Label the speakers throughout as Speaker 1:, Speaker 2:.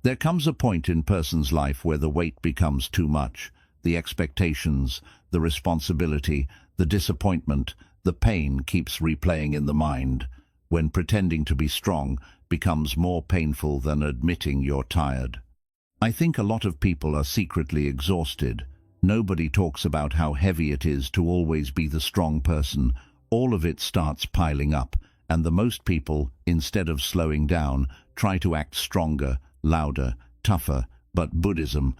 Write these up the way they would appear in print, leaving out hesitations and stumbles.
Speaker 1: There comes a point in a person's life where the weight becomes too much. The expectations, the responsibility, the disappointment, the pain keeps replaying in the mind, when pretending to be strong becomes more painful than admitting you're tired. I think a lot of people are secretly exhausted. Nobody talks about how heavy it is to always be the strong person. All of it starts piling up, and the most people, instead of slowing down, try to act stronger, louder, tougher. But Buddhism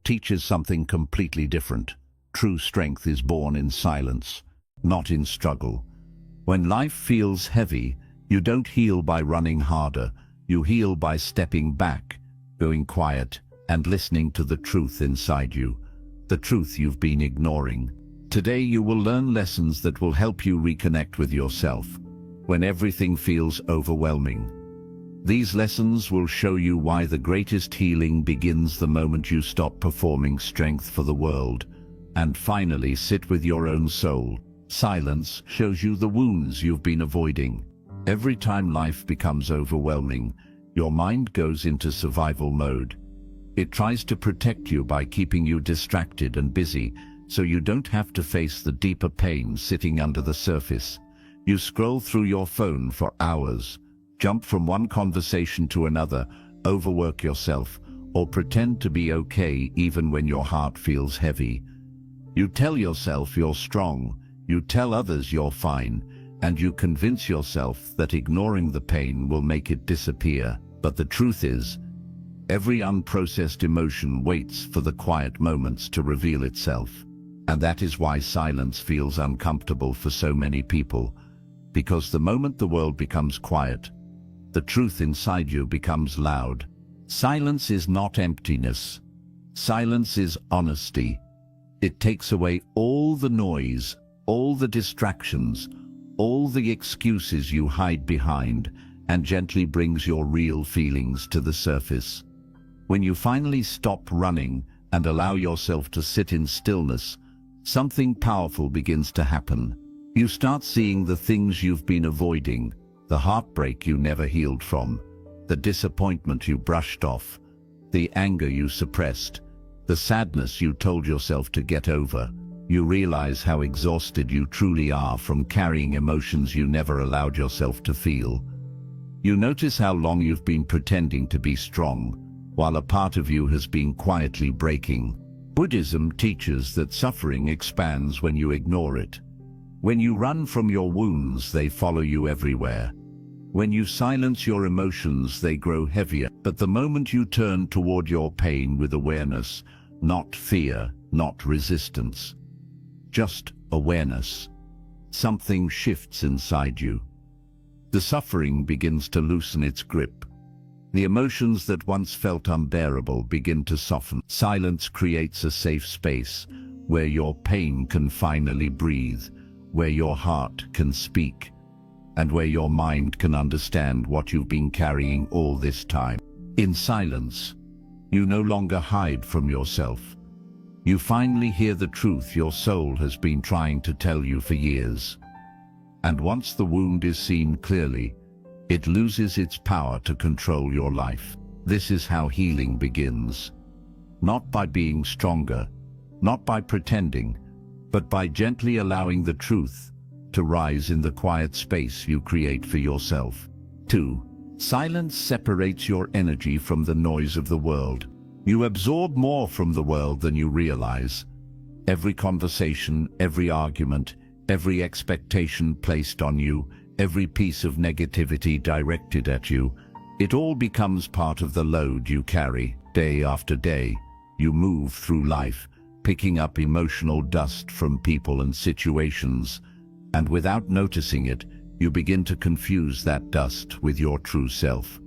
Speaker 1: teaches something completely different. True strength is born in silence, not in struggle. When life feels heavy, you don't heal by running harder. You heal by stepping back, going quiet, and listening to the truth inside you, the truth you've been ignoring. Today you will learn lessons that will help you reconnect with yourself when everything feels overwhelming. These lessons will show you why the greatest healing begins the moment you stop performing strength for the world and finally sit with your own soul. Silence shows you the wounds you've been avoiding. Every time life becomes overwhelming, your mind goes into survival mode. It tries to protect you by keeping you distracted and busy, so you don't have to face the deeper pain sitting under the surface. You scroll through your phone for hours, jump from one conversation to another, overwork yourself, or pretend to be okay even when your heart feels heavy. You tell yourself you're strong, you tell others you're fine, and you convince yourself that ignoring the pain will make it disappear. But the truth is, every unprocessed emotion waits for the quiet moments to reveal itself. And that is why silence feels uncomfortable for so many people. Because the moment the world becomes quiet, the truth inside you becomes loud. Silence is not emptiness. Silence is honesty. It takes away all the noise, all the distractions, all the excuses you hide behind, and gently brings your real feelings to the surface. When you finally stop running and allow yourself to sit in stillness, something powerful begins to happen. You start seeing the things you've been avoiding, the heartbreak you never healed from, the disappointment you brushed off, the anger you suppressed, the sadness you told yourself to get over. You realize how exhausted you truly are from carrying emotions you never allowed yourself to feel. You notice how long you've been pretending to be strong, while a part of you has been quietly breaking. Buddhism teaches that suffering expands when you ignore it. When you run from your wounds, they follow you everywhere. When you silence your emotions, they grow heavier. But the moment you turn toward your pain with awareness, not fear, not resistance, just awareness, something shifts inside you. The suffering begins to loosen its grip. The emotions that once felt unbearable begin to soften. Silence creates a safe space where your pain can finally breathe, where your heart can speak, and where your mind can understand what you've been carrying all this time. In silence, you no longer hide from yourself. You finally hear the truth your soul has been trying to tell you for years. And once the wound is seen clearly, it loses its power to control your life. This is how healing begins. Not by being stronger, not by pretending, but by gently allowing the truth to rise in the quiet space you create for yourself. 2. Silence separates your energy from the noise of the world. You absorb more from the world than you realize. Every conversation, every argument, every expectation placed on you, every piece of negativity directed at you, it all becomes part of the load you carry. Day after day, you move through life, picking up emotional dust from people and situations, and without noticing it, you begin to confuse that dust with your true self.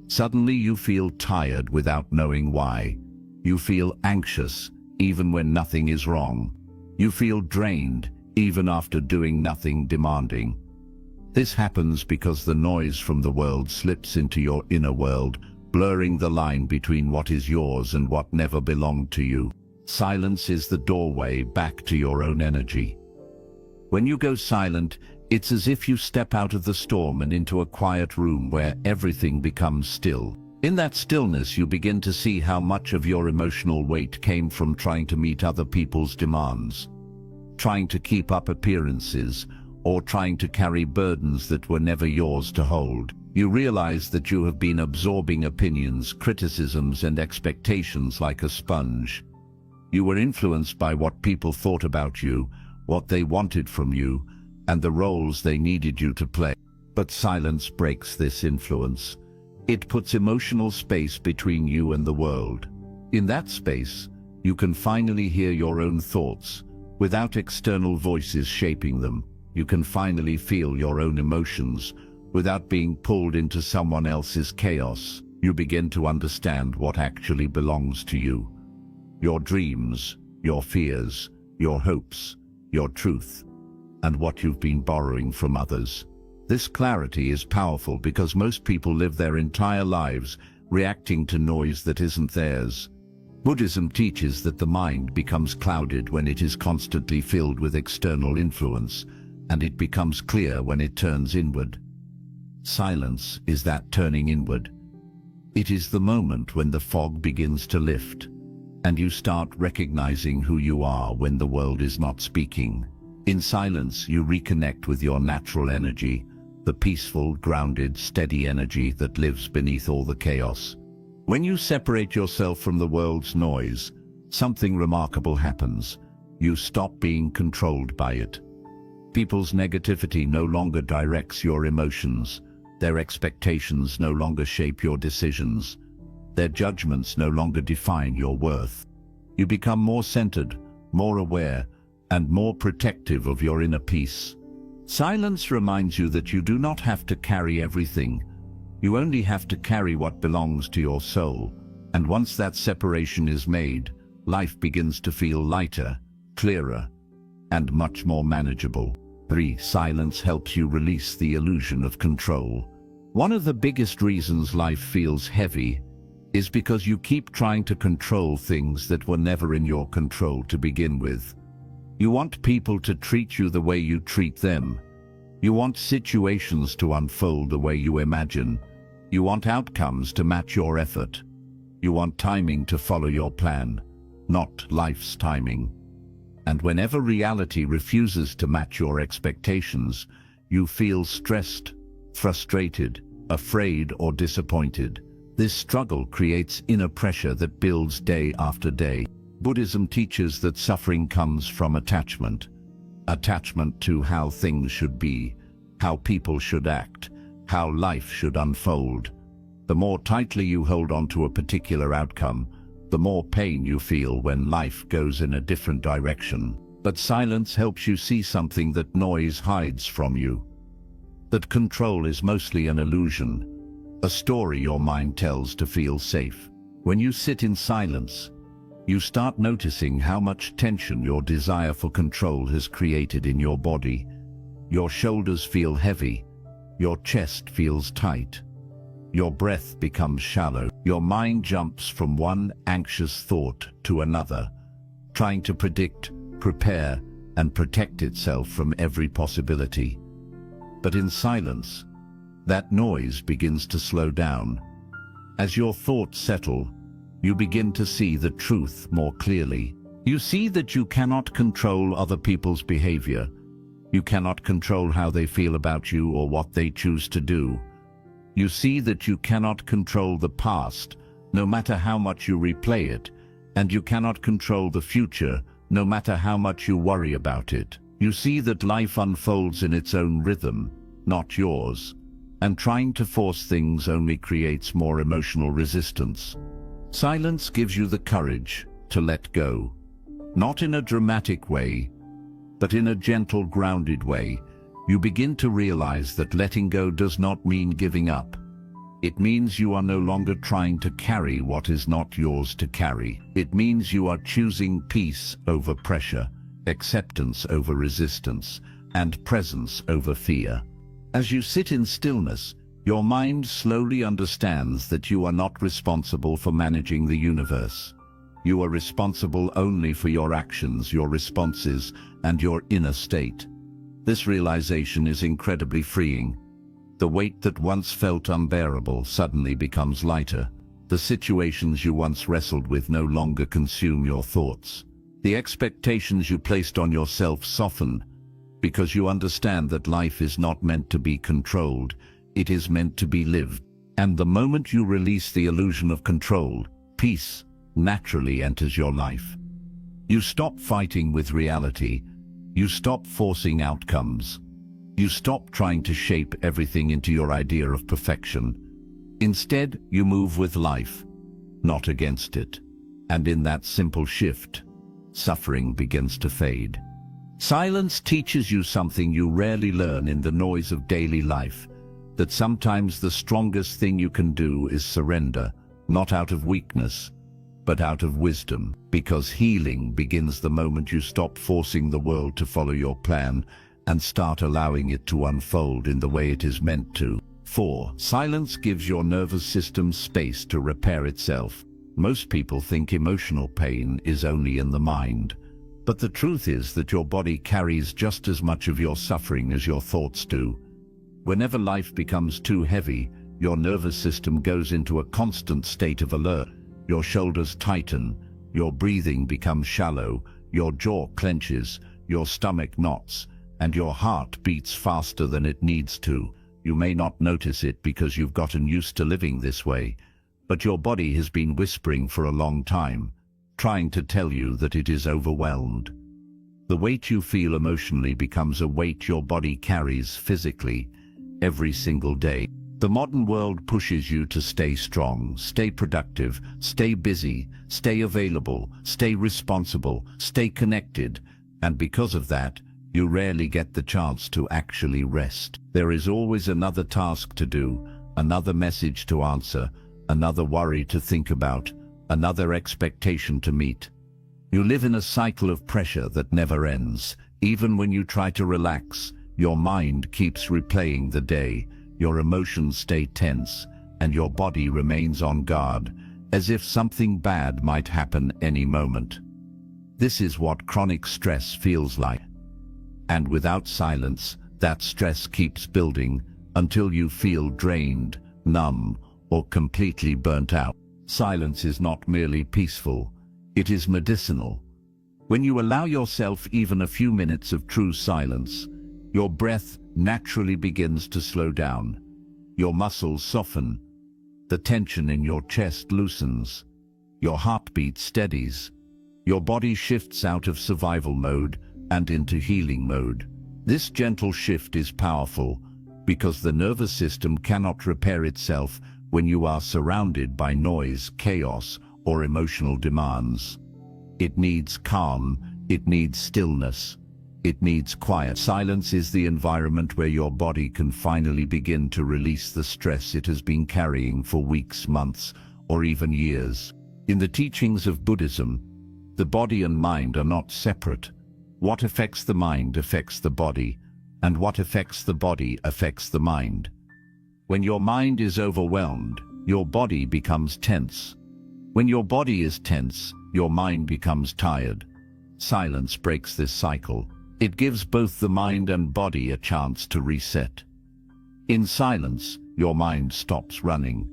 Speaker 1: Suddenly you feel tired without knowing why. You feel anxious even when nothing is wrong. You feel drained even after doing nothing demanding. This happens because the noise from the world slips into your inner world, blurring the line between what is yours and what never belonged to you. Silence is the doorway back to your own energy. When you go silent, it's as if you step out of the storm and into a quiet room where everything becomes still. In that stillness, you begin to see how much of your emotional weight came from trying to meet other people's demands, trying to keep up appearances, or trying to carry burdens that were never yours to hold. You realize that you have been absorbing opinions, criticisms, and expectations like a sponge. You were influenced by what people thought about you, what they wanted from you, and the roles they needed you to play. But silence breaks this influence. It puts emotional space between you and the world. In that space, you can finally hear your own thoughts, without external voices shaping them. You can finally feel your own emotions, without being pulled into someone else's chaos. You begin to understand what actually belongs to you. Your dreams, your fears, your hopes, your truth, and what you've been borrowing from others. This clarity is powerful because most people live their entire lives reacting to noise that isn't theirs. Buddhism teaches that the mind becomes clouded when it is constantly filled with external influence, and it becomes clear when it turns inward. Silence is that turning inward. It is the moment when the fog begins to lift, and you start recognizing who you are when the world is not speaking. In silence, you reconnect with your natural energy, the peaceful, grounded, steady energy that lives beneath all the chaos. When you separate yourself from the world's noise, something remarkable happens. You stop being controlled by it. People's negativity no longer directs your emotions. Their expectations no longer shape your decisions. Their judgments no longer define your worth. You become more centered, more aware, and more protective of your inner peace. Silence reminds you that you do not have to carry everything. You only have to carry what belongs to your soul. And once that separation is made, life begins to feel lighter, clearer, and much more manageable. 3. Silence helps you release the illusion of control. One of the biggest reasons life feels heavy is because you keep trying to control things that were never in your control to begin with. You want people to treat you the way you treat them. You want situations to unfold the way you imagine. You want outcomes to match your effort. You want timing to follow your plan, not life's timing. And whenever reality refuses to match your expectations, you feel stressed, frustrated, afraid, or disappointed. This struggle creates inner pressure that builds day after day. Buddhism teaches that suffering comes from attachment. Attachment to how things should be, how people should act, how life should unfold. The more tightly you hold on to a particular outcome, the more pain you feel when life goes in a different direction. But silence helps you see something that noise hides from you. That control is mostly an illusion, a story your mind tells to feel safe. When you sit in silence, you start noticing how much tension your desire for control has created in your body. Your shoulders feel heavy, your chest feels tight, your breath becomes shallow. Your mind jumps from one anxious thought to another, trying to predict, prepare, and protect itself from every possibility. But in silence, that noise begins to slow down. As your thoughts settle, you begin to see the truth more clearly. You see that you cannot control other people's behavior. You cannot control how they feel about you or what they choose to do. You see that you cannot control the past, no matter how much you replay it, and you cannot control the future, no matter how much you worry about it. You see that life unfolds in its own rhythm, not yours, and trying to force things only creates more emotional resistance. Silence gives you the courage to let go, not in a dramatic way, but in a gentle, grounded way. You begin to realize that letting go does not mean giving up. It means you are no longer trying to carry what is not yours to carry. It means you are choosing peace over pressure, acceptance over resistance, and presence over fear. As you sit in stillness, your mind slowly understands that you are not responsible for managing the universe. You are responsible only for your actions, your responses, and your inner state. This realization is incredibly freeing. The weight that once felt unbearable suddenly becomes lighter. The situations you once wrestled with no longer consume your thoughts. The expectations you placed on yourself soften, because you understand that life is not meant to be controlled, it is meant to be lived. And the moment you release the illusion of control, peace naturally enters your life. You stop fighting with reality. You stop forcing outcomes. You stop trying to shape everything into your idea of perfection. Instead, you move with life, not against it. And in that simple shift, suffering begins to fade. Silence teaches you something you rarely learn in the noise of daily life, that sometimes the strongest thing you can do is surrender, not out of weakness, but out of wisdom, because healing begins the moment you stop forcing the world to follow your plan and start allowing it to unfold in the way it is meant to. 4. Silence gives your nervous system space to repair itself. Most people think emotional pain is only in the mind, but the truth is that your body carries just as much of your suffering as your thoughts do. Whenever life becomes too heavy, your nervous system goes into a constant state of alert. Your shoulders tighten, your breathing becomes shallow, your jaw clenches, your stomach knots, and your heart beats faster than it needs to. You may not notice it because you've gotten used to living this way, but your body has been whispering for a long time, trying to tell you that it is overwhelmed. The weight you feel emotionally becomes a weight your body carries physically every single day. The modern world pushes you to stay strong, stay productive, stay busy, stay available, stay responsible, stay connected, and because of that, you rarely get the chance to actually rest. There is always another task to do, another message to answer, another worry to think about, another expectation to meet. You live in a cycle of pressure that never ends. Even when you try to relax, your mind keeps replaying the day, your emotions stay tense, and your body remains on guard, as if something bad might happen any moment. This is what chronic stress feels like. And without silence, that stress keeps building until you feel drained, numb, or completely burnt out. Silence is not merely peaceful, it is medicinal. When you allow yourself even a few minutes of true silence, your breath naturally begins to slow down. Your muscles soften, the tension in your chest loosens, your heartbeat steadies, your body shifts out of survival mode and into healing mode. This gentle shift is powerful because the nervous system cannot repair itself when you are surrounded by noise, chaos, or emotional demands. It needs calm, it needs stillness, it needs quiet. Silence is the environment where your body can finally begin to release the stress it has been carrying for weeks, months, or even years. In the teachings of Buddhism, the body and mind are not separate. What affects the mind affects the body, and what affects the body affects the mind. When your mind is overwhelmed, your body becomes tense. When your body is tense, your mind becomes tired. Silence breaks this cycle. It gives both the mind and body a chance to reset. In silence, your mind stops running,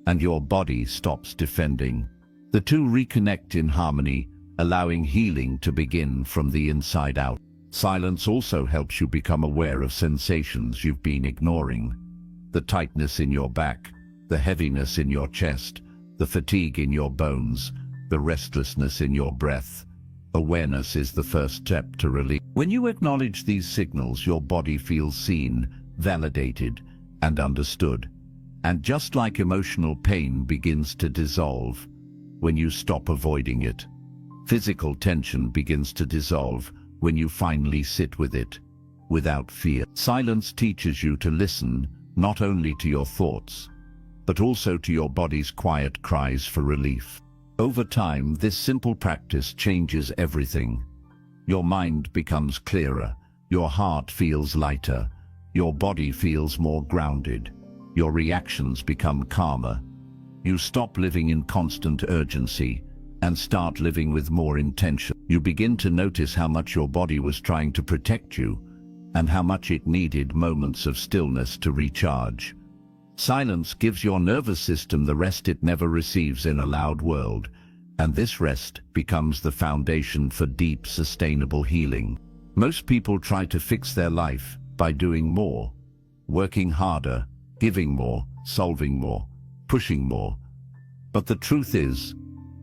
Speaker 1: and your body stops defending. The two reconnect in harmony, allowing healing to begin from the inside out. Silence also helps you become aware of sensations you've been ignoring. The tightness in your back, the heaviness in your chest, the fatigue in your bones, the restlessness in your breath. Awareness is the first step to relief. When you acknowledge these signals, your body feels seen, validated, and understood. And just like emotional pain begins to dissolve when you stop avoiding it, physical tension begins to dissolve when you finally sit with it, without fear. Silence teaches you to listen not only to your thoughts, but also to your body's quiet cries for relief. Over time, this simple practice changes everything. Your mind becomes clearer, your heart feels lighter, your body feels more grounded, your reactions become calmer. You stop living in constant urgency and start living with more intention. You begin to notice how much your body was trying to protect you and how much it needed moments of stillness to recharge. Silence gives your nervous system the rest it never receives in a loud world, and this rest becomes the foundation for deep, sustainable healing. Most people try to fix their life by doing more, working harder, giving more, solving more, pushing more. But the truth is,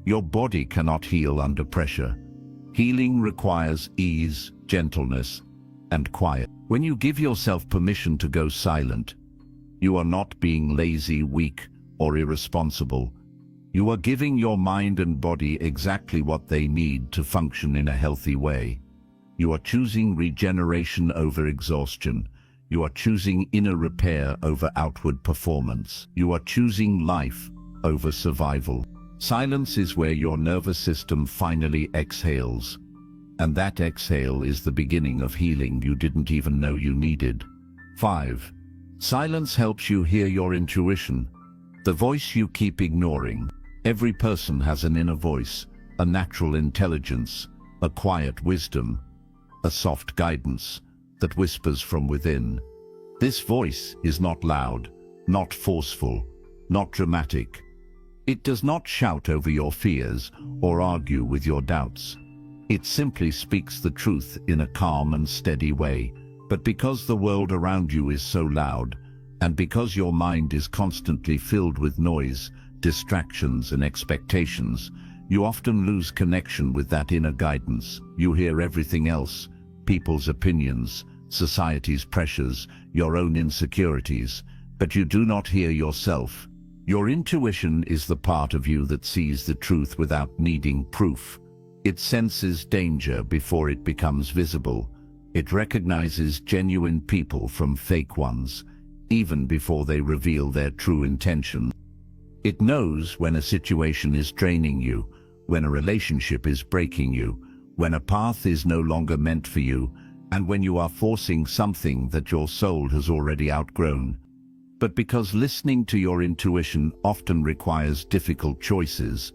Speaker 1: your body cannot heal under pressure. Healing requires ease, gentleness, and quiet. When you give yourself permission to go silent, you are not being lazy, weak, or irresponsible. You are giving your mind and body exactly what they need to function in a healthy way. You are choosing regeneration over exhaustion. You are choosing inner repair over outward performance. You are choosing life over survival. Silence is where your nervous system finally exhales, and that exhale is the beginning of healing you didn't even know you needed. 5. Silence helps you hear your intuition, the voice you keep ignoring. Every person has an inner voice, a natural intelligence, a quiet wisdom, a soft guidance that whispers from within. This voice is not loud, not forceful, not dramatic. It does not shout over your fears or argue with your doubts. It simply speaks the truth in a calm and steady way. But because the world around you is so loud, and because your mind is constantly filled with noise, distractions and expectations, you often lose connection with that inner guidance. You hear everything else, people's opinions, society's pressures, your own insecurities, but you do not hear yourself. Your intuition is the part of you that sees the truth without needing proof. It senses danger before it becomes visible. It recognizes genuine people from fake ones, even before they reveal their true intention. It knows when a situation is draining you, when a relationship is breaking you, when a path is no longer meant for you, and when you are forcing something that your soul has already outgrown. But because listening to your intuition often requires difficult choices,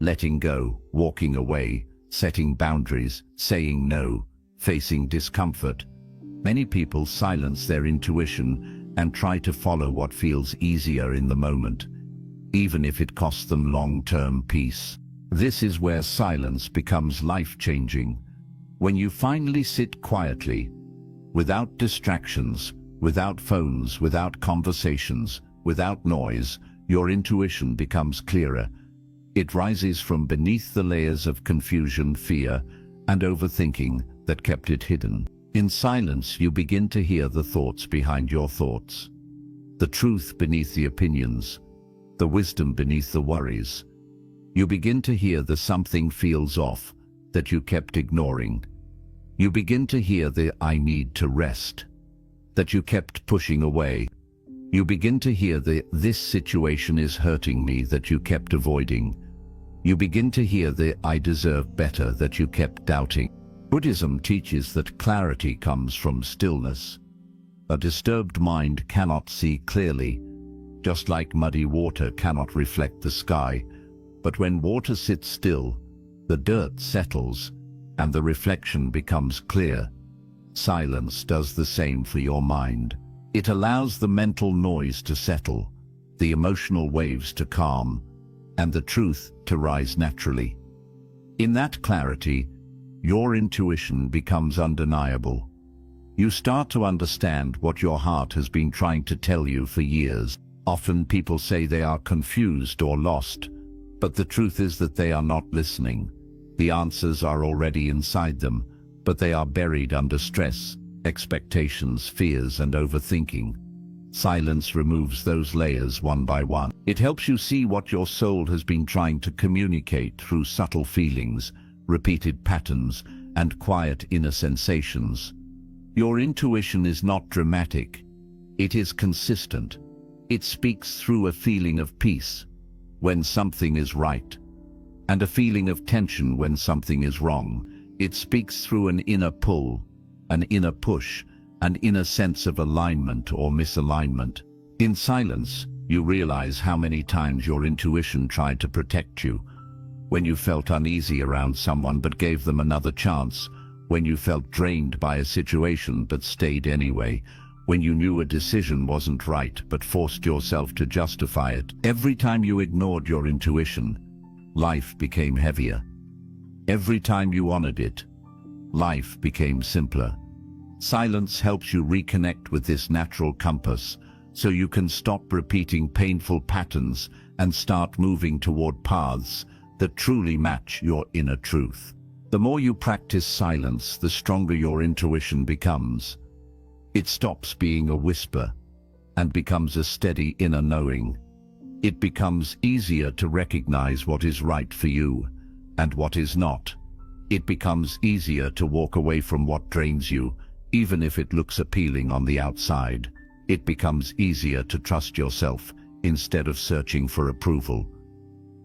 Speaker 1: letting go, walking away, setting boundaries, saying no, facing discomfort, many people silence their intuition and try to follow what feels easier in the moment, even if it costs them long-term peace. This is where silence becomes life-changing. When you finally sit quietly, without distractions, without phones, without conversations, without noise, your intuition becomes clearer. It rises from beneath the layers of confusion, fear, and overthinking that kept it hidden. In silence, you begin to hear the thoughts behind your thoughts, the truth beneath the opinions, the wisdom beneath the worries. You begin to hear the something feels off that you kept ignoring. You begin to hear the I need to rest that you kept pushing away. You begin to hear the this situation is hurting me that you kept avoiding. You begin to hear the I deserve better that you kept doubting. Buddhism teaches that clarity comes from stillness. A disturbed mind cannot see clearly, just like muddy water cannot reflect the sky. But when water sits still, the dirt settles, and the reflection becomes clear. Silence does the same for your mind. It allows the mental noise to settle, the emotional waves to calm, and the truth to rise naturally. In that clarity, your intuition becomes undeniable. You start to understand what your heart has been trying to tell you for years. Often people say they are confused or lost, but the truth is that they are not listening. The answers are already inside them, but they are buried under stress, expectations, fears, and overthinking. Silence removes those layers one by one. It helps you see what your soul has been trying to communicate through subtle feelings, repeated patterns, and quiet inner sensations. Your intuition is not dramatic. It is consistent. It speaks through a feeling of peace when something is right, and a feeling of tension when something is wrong. It speaks through an inner pull, an inner push, an inner sense of alignment or misalignment. In silence, you realize how many times your intuition tried to protect you. When you felt uneasy around someone but gave them another chance. When you felt drained by a situation but stayed anyway. when you knew a decision wasn't right but forced yourself to justify it. Every time you ignored your intuition, life became heavier. Every time you honored it, life became simpler. Silence helps you reconnect with this natural compass, so you can stop repeating painful patterns and start moving toward paths that truly match your inner truth. The more you practice silence, the stronger your intuition becomes. It stops being a whisper and becomes a steady inner knowing. It becomes easier to recognize what is right for you and what is not. It becomes easier to walk away from what drains you, even if it looks appealing on the outside. It becomes easier to trust yourself instead of searching for approval.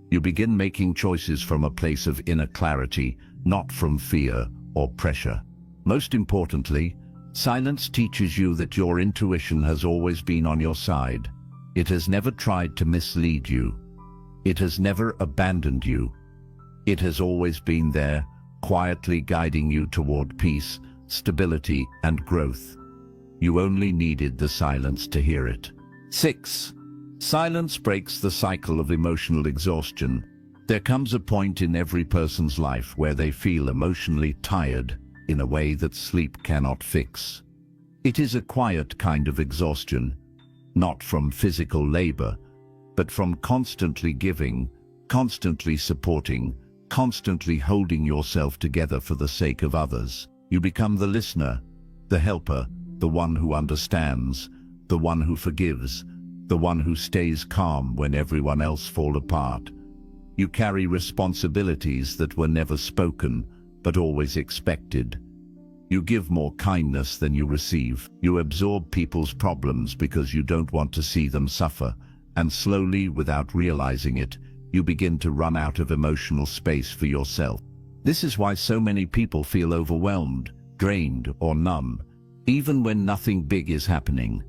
Speaker 1: You begin making choices from a place of inner clarity, not from fear or pressure. Most importantly, silence teaches you that your intuition has always been on your side. It has never tried to mislead you. It has never abandoned you. It has always been there, quietly guiding you toward peace, stability, and growth. You only needed the silence to hear it. 6. Silence breaks the cycle of emotional exhaustion. There comes a point in every person's life where they feel emotionally tired in a way that sleep cannot fix. It is a quiet kind of exhaustion, not from physical labor, but from constantly giving, constantly supporting, constantly holding yourself together for the sake of others. You become the listener, the helper, the one who understands, the one who forgives, the one who stays calm when everyone else falls apart. You carry responsibilities that were never spoken, but always expected. You give more kindness than you receive. You absorb people's problems because you don't want to see them suffer, and slowly, without realizing it, you begin to run out of emotional space for yourself. This is why so many people feel overwhelmed, drained, or numb, even when nothing big is happening.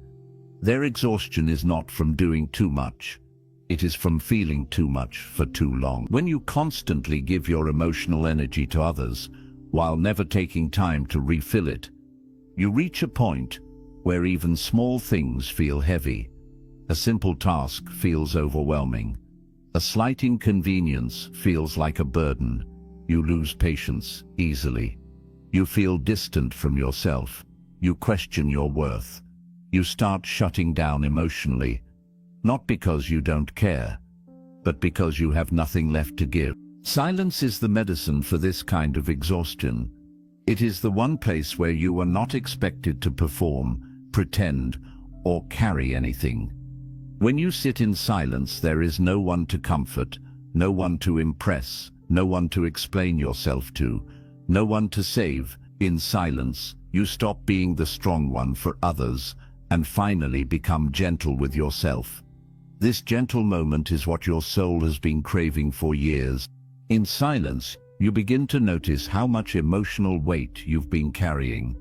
Speaker 1: Their exhaustion is not from doing too much. It is from feeling too much for too long. When you constantly give your emotional energy to others, while never taking time to refill it, you reach a point where even small things feel heavy. A simple task feels overwhelming. A slight inconvenience feels like a burden. You lose patience easily. You feel distant from yourself. You question your worth. You start shutting down emotionally, not because you don't care, but because you have nothing left to give. Silence is the medicine for this kind of exhaustion. It is the one place where you are not expected to perform, pretend, or carry anything. When you sit in silence, there is no one to comfort, no one to impress, no one to explain yourself to, no one to save. In silence, you stop being the strong one for others and finally become gentle with yourself. This gentle moment is what your soul has been craving for years. In silence, you begin to notice how much emotional weight you've been carrying.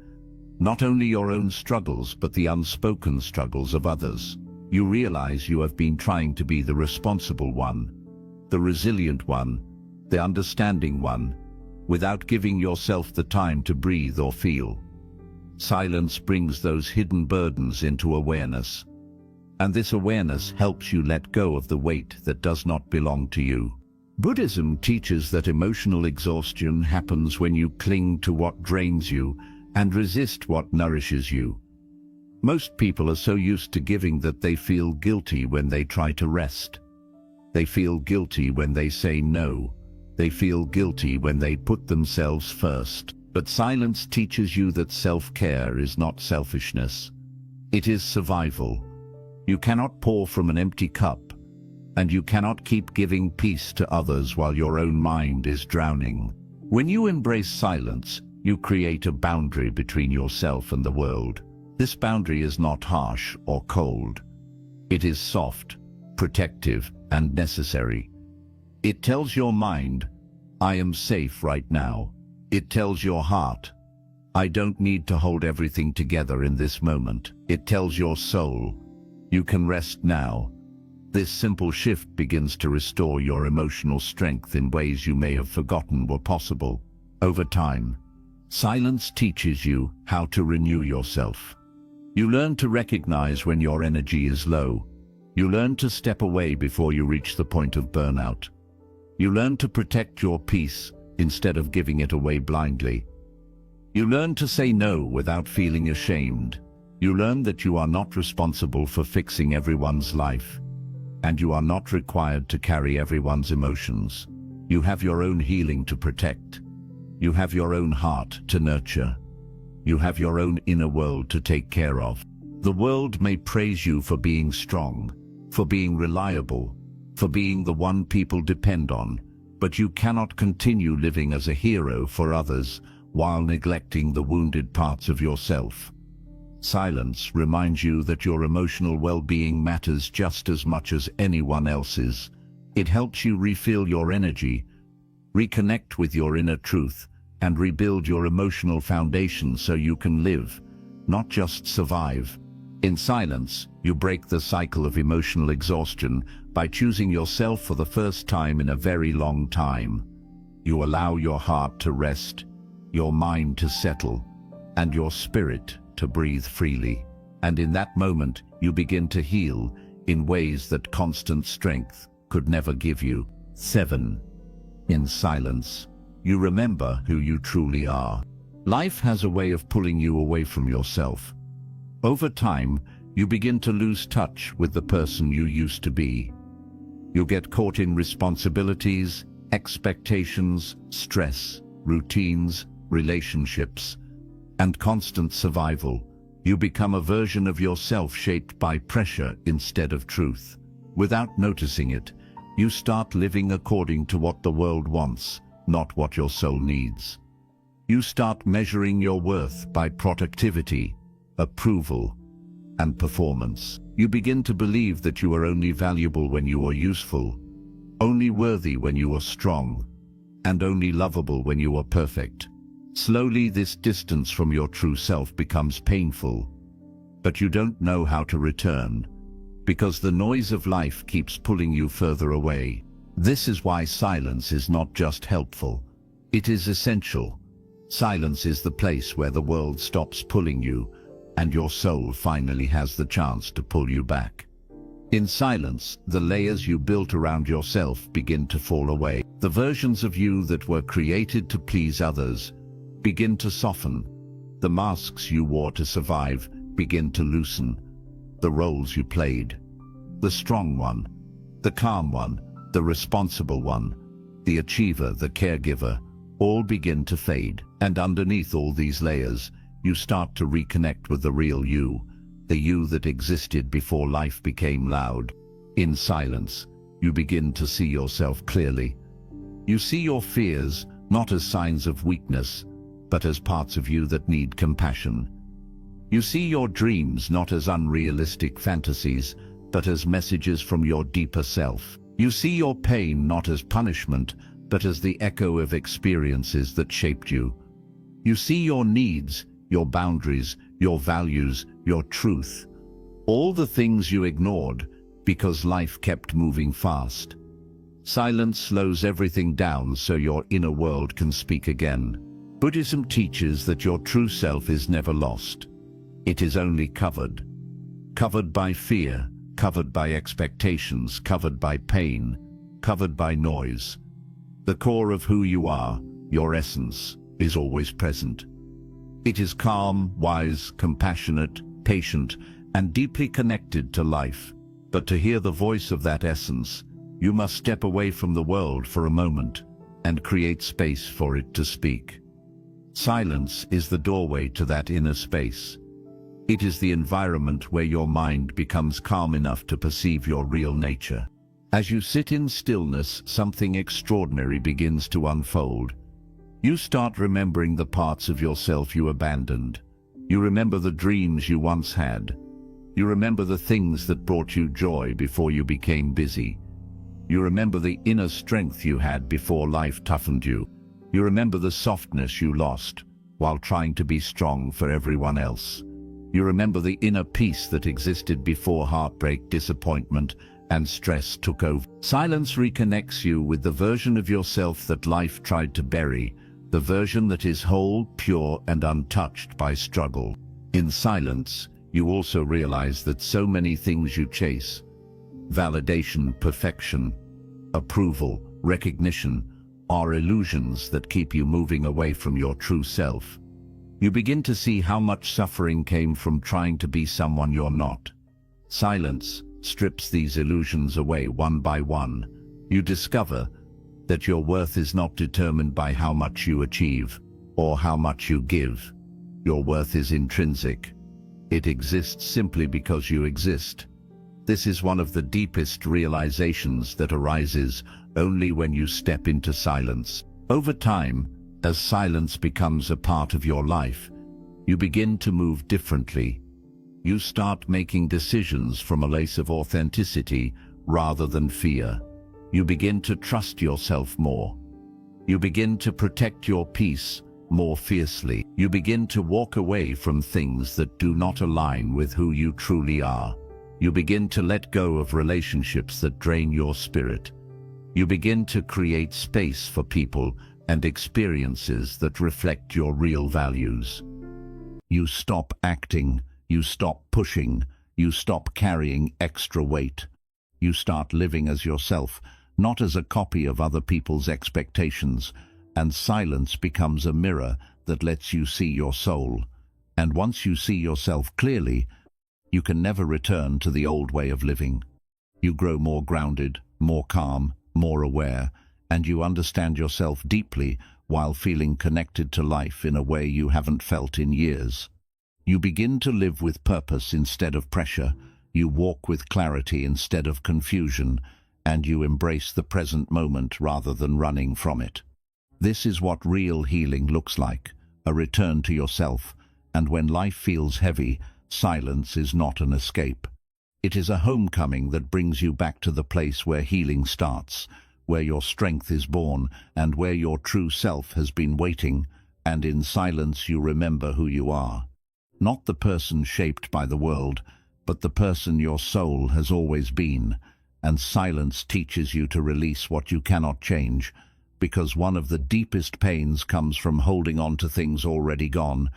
Speaker 1: Not only your own struggles, but the unspoken struggles of others. You realize you have been trying to be the responsible one, the resilient one, the understanding one, without giving yourself the time to breathe or feel. Silence brings those hidden burdens into awareness, and this awareness helps you let go of the weight that does not belong to you. Buddhism teaches that emotional exhaustion happens when you cling to what drains you and resist what nourishes you. Most people are so used to giving that they feel guilty when they try to rest. They feel guilty when they say no. They feel guilty when they put themselves first. But silence teaches you that self-care is not selfishness. It is survival. You cannot pour from an empty cup, and you cannot keep giving peace to others while your own mind is drowning. When you embrace silence, you create a boundary between yourself and the world. This boundary is not harsh or cold. It is soft, protective, and necessary. It tells your mind, I am safe right now. It tells your heart, I don't need to hold everything together in this moment. It tells your soul, you can rest now. This simple shift begins to restore your emotional strength in ways you may have forgotten were possible. Over time, silence teaches you how to renew yourself. You learn to recognize when your energy is low. You learn to step away before you reach the point of burnout. You learn to protect your peace instead of giving it away blindly. You learn to say no without feeling ashamed. You learn that you are not responsible for fixing everyone's life, and you are not required to carry everyone's emotions. You have your own healing to protect. You have your own heart to nurture. You have your own inner world to take care of. The world may praise you for being strong, for being reliable, for being the one people depend on, but you cannot continue living as a hero for others while neglecting the wounded parts of yourself. Silence reminds you that your emotional well-being matters just as much as anyone else's. It helps you refill your energy, reconnect with your inner truth, and rebuild your emotional foundation so you can live, not just survive. In silence, you break the cycle of emotional exhaustion by choosing yourself for the first time in a very long time. You allow your heart to rest, your mind to settle, and your spirit to breathe freely. And in that moment, you begin to heal in ways that constant strength could never give you. 7. In silence, you remember who you truly are. Life has a way of pulling you away from yourself. Over time, you begin to lose touch with the person you used to be. You get caught in responsibilities, expectations, stress, routines, relationships, and constant survival. You become a version of yourself shaped by pressure instead of truth. Without noticing it, you start living according to what the world wants, not what your soul needs. You start measuring your worth by productivity, approval, and performance. You begin to believe that you are only valuable when you are useful, only worthy when you are strong, and only lovable when you are perfect. Slowly, this distance from your true self becomes painful, but you don't know how to return, because the noise of life keeps pulling you further away. This is why silence is not just helpful, it is essential. Silence is the place where the world stops pulling you, and your soul finally has the chance to pull you back. In silence, the layers you built around yourself begin to fall away. The versions of you that were created to please others begin to soften. The masks you wore to survive begin to loosen. The roles you played, the strong one, the calm one, the responsible one, the achiever, the caregiver, all begin to fade. And underneath all these layers, you start to reconnect with the real you, the you that existed before life became loud. In silence, you begin to see yourself clearly. You see your fears not as signs of weakness, but as parts of you that need compassion. You see your dreams not as unrealistic fantasies, but as messages from your deeper self. You see your pain not as punishment, but as the echo of experiences that shaped you. You see your needs, your boundaries, your values, your truth, all the things you ignored because life kept moving fast. Silence slows everything down so your inner world can speak again. Buddhism teaches that your true self is never lost. It is only covered. Covered by fear, covered by expectations, covered by pain, covered by noise. The core of who you are, your essence, is always present. It is calm, wise, compassionate, patient, and deeply connected to life. But to hear the voice of that essence, you must step away from the world for a moment and create space for it to speak. Silence is the doorway to that inner space. It is the environment where your mind becomes calm enough to perceive your real nature. As you sit in stillness, something extraordinary begins to unfold. You start remembering the parts of yourself you abandoned. You remember the dreams you once had. You remember the things that brought you joy before you became busy. You remember the inner strength you had before life toughened you. You remember the softness you lost while trying to be strong for everyone else. You remember the inner peace that existed before heartbreak, disappointment, and stress took over. Silence reconnects you with the version of yourself that life tried to bury, the version that is whole, pure, and untouched by struggle. In silence, You also realize that so many things you chase, validation, perfection, approval, recognition, are illusions that keep you moving away from your true self. You begin to see how much suffering came from trying to be someone you're not. Silence strips these illusions away one by one. You discover that your worth is not determined by how much you achieve or how much you give. Your worth is intrinsic. It exists simply because you exist. This is one of the deepest realizations that arises only when you step into silence. Over time, as silence becomes a part of your life, you begin to move differently. You start making decisions from a place of authenticity rather than fear. You begin to trust yourself more. You begin to protect your peace more fiercely. You begin to walk away from things that do not align with who you truly are. You begin to let go of relationships that drain your spirit. You begin to create space for people and experiences that reflect your real values. You stop acting, you stop pushing, you stop carrying extra weight. You start living as yourself, not as a copy of other people's expectations, and silence becomes a mirror that lets you see your soul. And once you see yourself clearly, you can never return to the old way of living. You grow more grounded, more calm, more aware, and you understand yourself deeply while feeling connected to life in a way you haven't felt in years. You begin to live with purpose instead of pressure. You walk with clarity instead of confusion, and you embrace the present moment rather than running from it. This is what real healing looks like, a return to yourself, and when life feels heavy, silence is not an escape. It is a homecoming that brings you back to the place where healing starts, where your strength is born, and where your true self has been waiting, and in silence you remember who you are. Not the person shaped by the world, but the person your soul has always been, and silence teaches you to release what you cannot change, because one of the deepest pains comes from holding on to things already gone,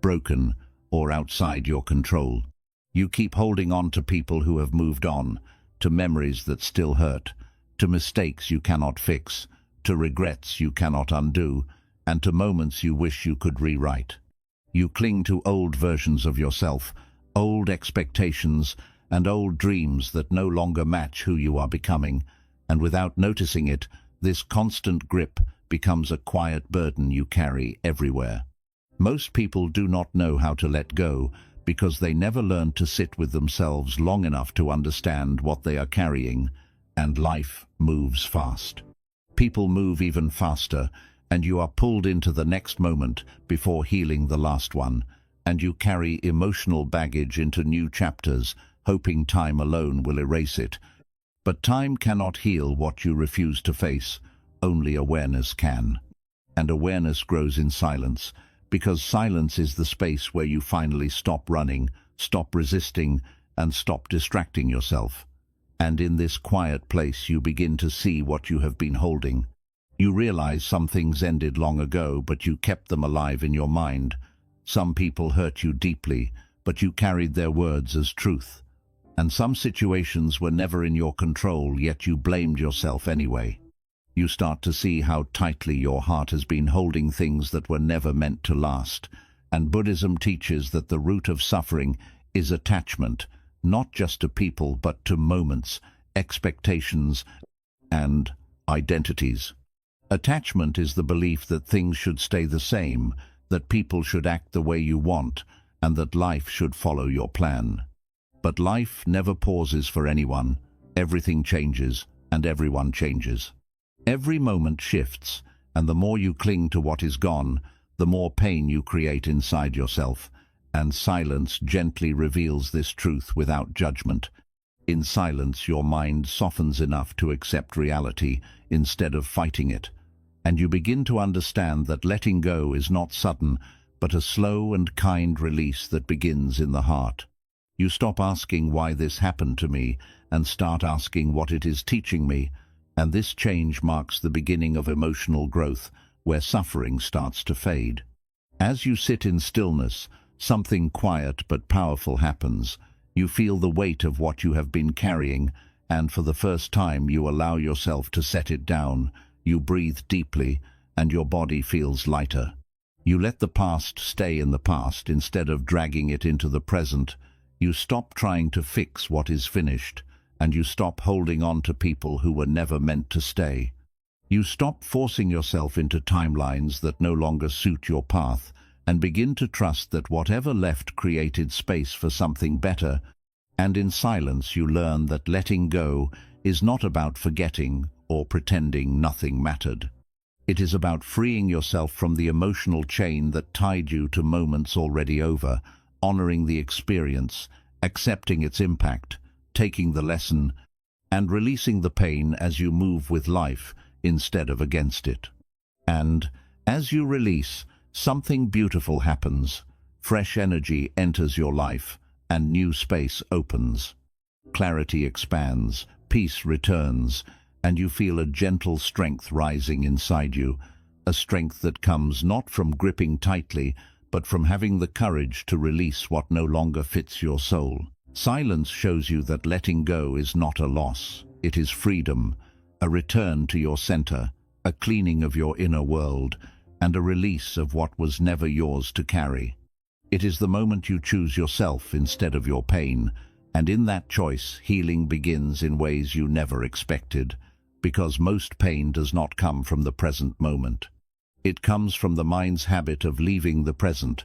Speaker 1: broken, or outside your control. You keep holding on to people who have moved on, to memories that still hurt, to mistakes you cannot fix, to regrets you cannot undo, and to moments you wish you could rewrite. You cling to old versions of yourself, old expectations, and old dreams that no longer match who you are becoming, and without noticing it, this constant grip becomes a quiet burden you carry everywhere. Most people do not know how to let go because they never learned to sit with themselves long enough to understand what they are carrying, and life moves fast. People move even faster, and you are pulled into the next moment before healing the last one, and you carry emotional baggage into new chapters, hoping time alone will erase it. But time cannot heal what you refuse to face, only awareness can. And awareness grows in silence, because silence is the space where you finally stop running, stop resisting, and stop distracting yourself. And in this quiet place you begin to see what you have been holding. You realize some things ended long ago, but you kept them alive in your mind. Some people hurt you deeply, but you carried their words as truth. And some situations were never in your control, yet you blamed yourself anyway. You start to see how tightly your heart has been holding things that were never meant to last. And Buddhism teaches that the root of suffering is attachment, not just to people but to moments, expectations, and identities. Attachment is the belief that things should stay the same, that people should act the way you want, and that life should follow your plan. But life never pauses for anyone. Everything changes, and everyone changes. Every moment shifts, and the more you cling to what is gone, the more pain you create inside yourself, and silence gently reveals this truth without judgment. In silence, your mind softens enough to accept reality instead of fighting it, and you begin to understand that letting go is not sudden, but a slow and kind release that begins in the heart. You stop asking why this happened to me and start asking what it is teaching me, and this change marks the beginning of emotional growth, where suffering starts to fade. As you sit in stillness, Something quiet but powerful happens. You feel the weight of what you have been carrying, and for the first time you allow yourself to set it down. You breathe deeply, and your body feels lighter. You let the past stay in the past instead of dragging it into the present. You stop trying to fix what is finished, and you stop holding on to people who were never meant to stay. You stop forcing yourself into timelines that no longer suit your path, and begin to trust that whatever left created space for something better. And in silence you learn that letting go is not about forgetting or pretending nothing mattered. It is about freeing yourself from the emotional chain that tied you to moments already over, honoring the experience, accepting its impact, taking the lesson, and releasing the pain as you move with life instead of against it. And as you release, something beautiful happens. Fresh energy enters your life, and new space opens. Clarity expands, peace returns, and you feel a gentle strength rising inside you, a strength that comes not from gripping tightly, but from having the courage to release what no longer fits your soul. Silence shows you that letting go is not a loss. It is freedom, a return to your center, a cleaning of your inner world, and a release of what was never yours to carry. It is the moment you choose yourself instead of your pain, and in that choice, healing begins in ways you never expected, because most pain does not come from the present moment. It comes from the mind's habit of leaving the present,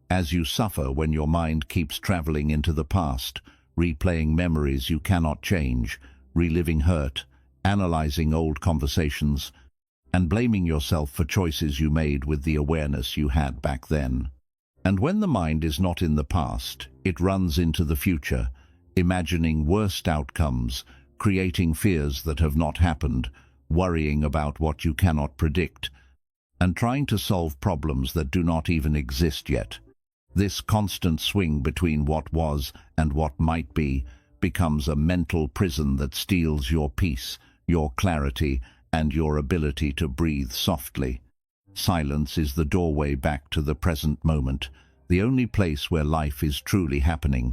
Speaker 1: as you suffer when your mind keeps traveling into the past, replaying memories you cannot change, reliving hurt, analyzing old conversations, and blaming yourself for choices you made with the awareness you had back then. And when the mind is not in the past, it runs into the future, imagining worst outcomes, creating fears that have not happened, worrying about what you cannot predict, and trying to solve problems that do not even exist yet. This constant swing between what was and what might be becomes a mental prison that steals your peace, your clarity, and your ability to breathe softly. Silence is the doorway back to the present moment, the only place where life is truly happening.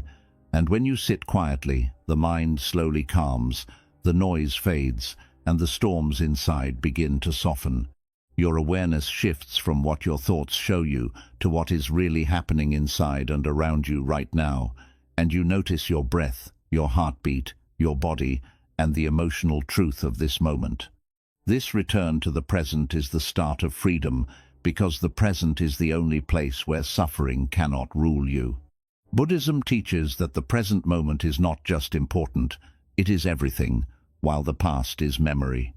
Speaker 1: And when you sit quietly, the mind slowly calms, the noise fades, and the storms inside begin to soften. Your awareness shifts from what your thoughts show you to what is really happening inside and around you right now, and you notice your breath, your heartbeat, your body, and the emotional truth of this moment. This return to the present is the start of freedom, because the present is the only place where suffering cannot rule you. Buddhism teaches that the present moment is not just important, it is everything, while the past is memory.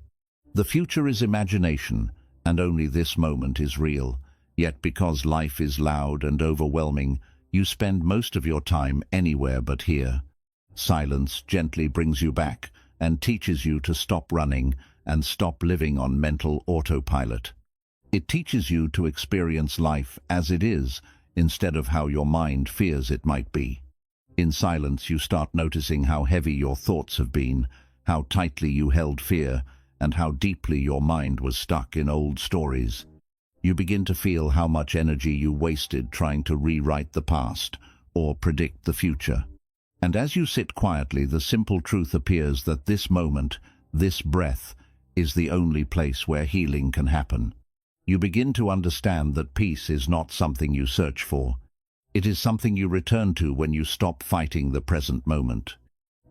Speaker 1: The future is imagination, and only this moment is real. Yet because life is loud and overwhelming, you spend most of your time anywhere but here. Silence gently brings you back and teaches you to stop running and stop living on mental autopilot. It teaches you to experience life as it is, instead of how your mind fears it might be. In silence, you start noticing how heavy your thoughts have been, how tightly you held fear, and how deeply your mind was stuck in old stories. You begin to feel how much energy you wasted trying to rewrite the past or predict the future. And as you sit quietly, the simple truth appears that this moment, this breath, is the only place where healing can happen. You begin to understand that peace is not something you search for. It is something you return to when you stop fighting the present moment.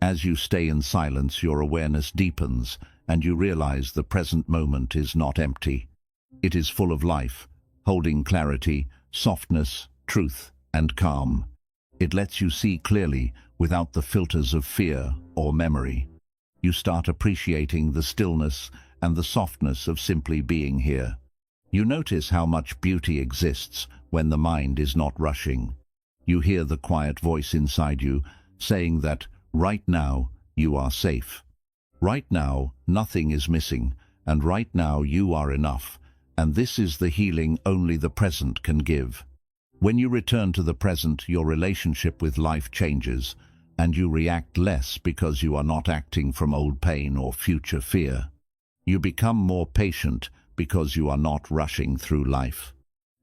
Speaker 1: As you stay in silence, your awareness deepens, and you realize the present moment is not empty. It is full of life, holding clarity, softness, truth, and calm. It lets you see clearly without the filters of fear or memory. You start appreciating the stillness and the softness of simply being here. You notice how much beauty exists when the mind is not rushing. You hear the quiet voice inside you saying that right now you are safe. Right now nothing is missing, and right now you are enough, and this is the healing only the present can give. When you return to the present, your relationship with life changes, and you react less because you are not acting from old pain or future fear. You become more patient because you are not rushing through life.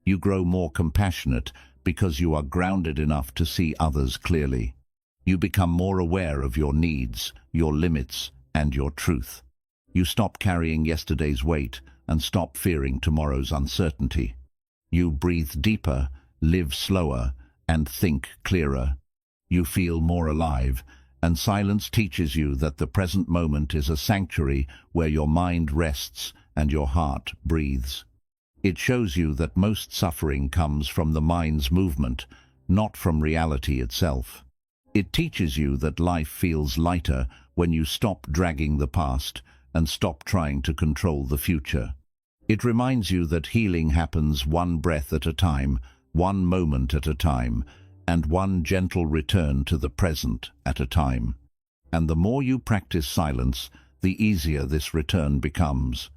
Speaker 1: You grow more compassionate because you are grounded enough to see others clearly. You become more aware of your needs, your limits, and your truth. You stop carrying yesterday's weight and stop fearing tomorrow's uncertainty. You breathe deeper, live slower, and think clearer. You feel more alive, and silence teaches you that the present moment is a sanctuary where your mind rests and your heart breathes. It shows you that most suffering comes from the mind's movement, not from reality itself. It teaches you that life feels lighter when you stop dragging the past and stop trying to control the future. It reminds you that healing happens one breath at a time, one moment at a time, and one gentle return to the present at a time. And the more you practice silence, the easier this return becomes.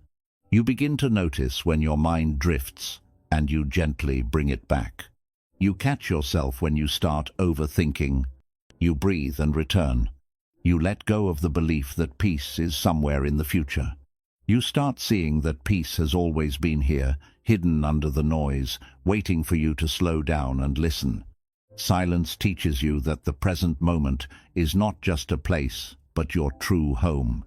Speaker 1: You begin to notice when your mind drifts, and you gently bring it back. You catch yourself when you start overthinking. You breathe and return. You let go of the belief that peace is somewhere in the future. You start seeing that peace has always been here, hidden under the noise, waiting for you to slow down and listen. Silence teaches you that the present moment is not just a place, but your true home.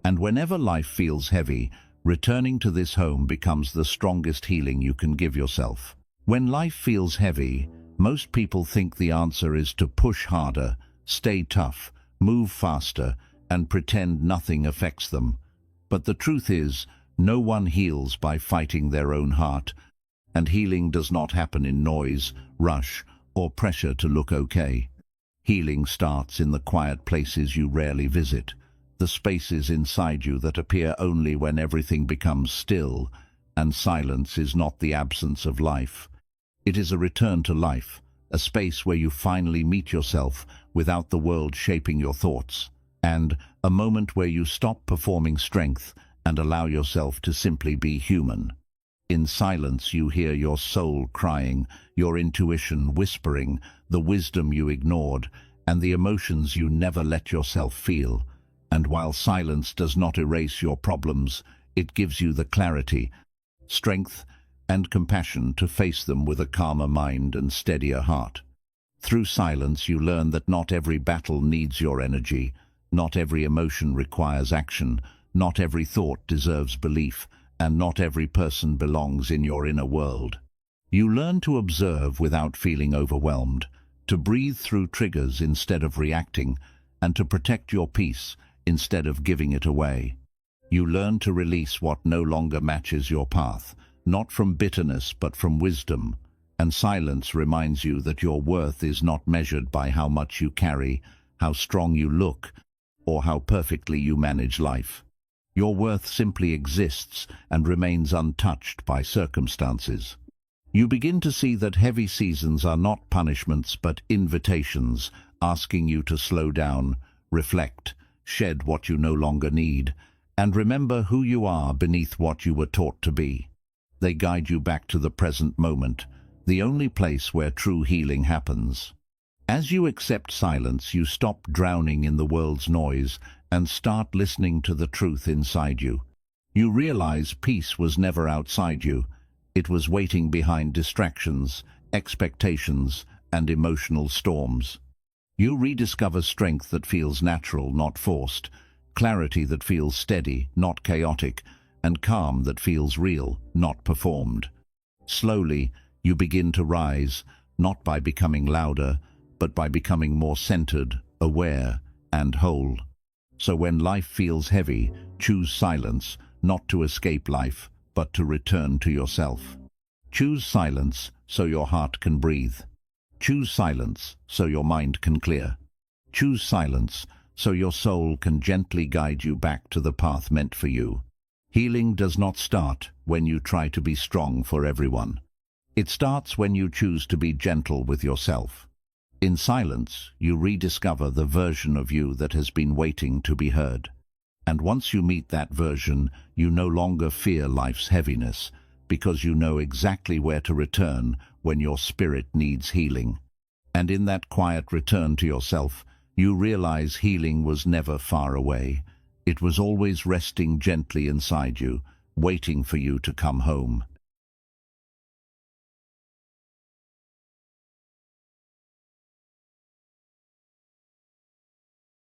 Speaker 1: And whenever life feels heavy, returning to this home becomes the strongest healing you can give yourself. When life feels heavy, most people think the answer is to push harder, stay tough, move faster, and pretend nothing affects them. But the truth is, no one heals by fighting their own heart, and healing does not happen in noise, rush, or pressure to look okay. Healing starts in the quiet places you rarely visit, the spaces inside you that appear only when everything becomes still, and silence is not the absence of life. It is a return to life, a space where you finally meet yourself without the world shaping your thoughts, and a moment where you stop performing strength and allow yourself to simply be human. In silence you hear your soul crying, your intuition whispering, the wisdom you ignored, and the emotions you never let yourself feel. And while silence does not erase your problems, it gives you the clarity, strength, and compassion to face them with a calmer mind and steadier heart. Through silence you learn that not every battle needs your energy, not every emotion requires action, not every thought deserves belief, and not every person belongs in your inner world. You learn to observe without feeling overwhelmed, to breathe through triggers instead of reacting, and to protect your peace instead of giving it away. You learn to release what no longer matches your path, not from bitterness but from wisdom, and silence reminds you that your worth is not measured by how much you carry, how strong you look, or how perfectly you manage life. Your worth simply exists and remains untouched by circumstances. You begin to see that heavy seasons are not punishments but invitations, asking you to slow down, reflect, shed what you no longer need, and remember who you are beneath what you were taught to be. They guide you back to the present moment, the only place where true healing happens. As you accept silence, you stop drowning in the world's noise and start listening to the truth inside you. You realize peace was never outside you. It was waiting behind distractions, expectations, and emotional storms. You rediscover strength that feels natural, not forced, clarity that feels steady, not chaotic, and calm that feels real, not performed. Slowly, you begin to rise, not by becoming louder, but by becoming more centered, aware, and whole. So when life feels heavy, choose silence, not to escape life, but to return to yourself. Choose silence so your heart can breathe. Choose silence so your mind can clear. Choose silence so your soul can gently guide you back to the path meant for you. Healing does not start when you try to be strong for everyone. It starts when you choose to be gentle with yourself. In silence, you rediscover the version of you that has been waiting to be heard. And once you meet that version, you no longer fear life's heaviness, because you know exactly where to return when your spirit needs healing. And in that quiet return to yourself, you realize healing was never far away. It was always resting gently inside you, waiting for you to come home.